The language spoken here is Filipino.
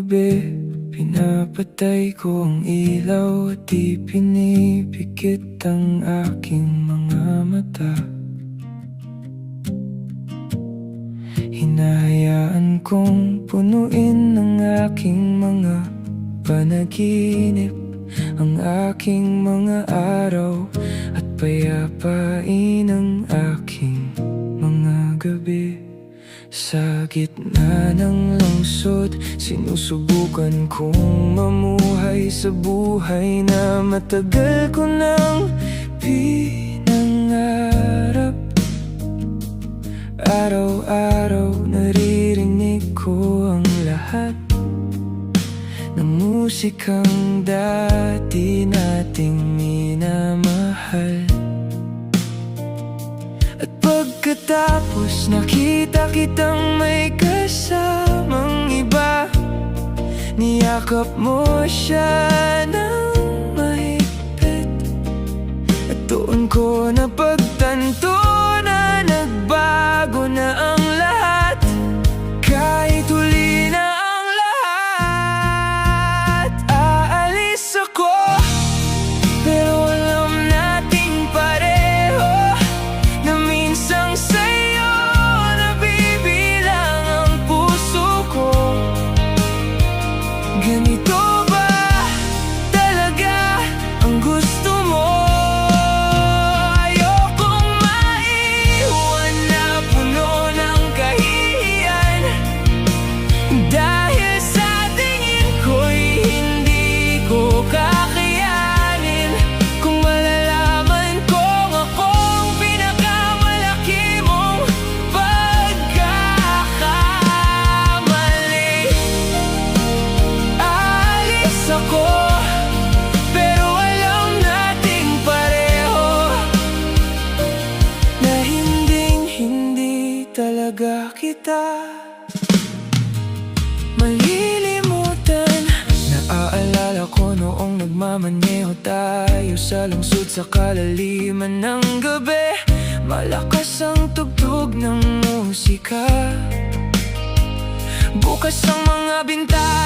gabi, pinapatay ko ang ilaw at di pinipikit ang aking mga mata. Hinahayaan kong punuin ng aking mga panaginip ang aking mga araw at payapain ang aking mga gabi. Sa gitna ng lungsod, sinusubukan kong mamuhay sa buhay na matagal ko nang pinangarap. Araw-araw naririnig ko ang lahat ng musikang dati nating minamahal. At pagkatapos nakita kitang may kasamang iba, niyakap mo siya ng mahigpit. At doon ko napagtanto na nagbago na ang lahat, kahit huli na ang lahat. Aalis ako, pero alam nating pareho na minsang sa'yo nabibilang ang puso ko. Ganito ba talaga ang gusto mo? Ayokong maiwan na puno ng kahihiyan, dahil sa tingin ko'y hindi ko kakayanin. Kung malalaman kong akong pinakamalaki mong pagkakamali. Aalis ako, pero alam nating pareho na hinding-hindi talaga kita malilimutan. Naaalala ko noong nagmamaneho tayo sa lungsod sa kalaliman ng gabi. Malakas ang tugtog ng musika, bukas ang mga bintana.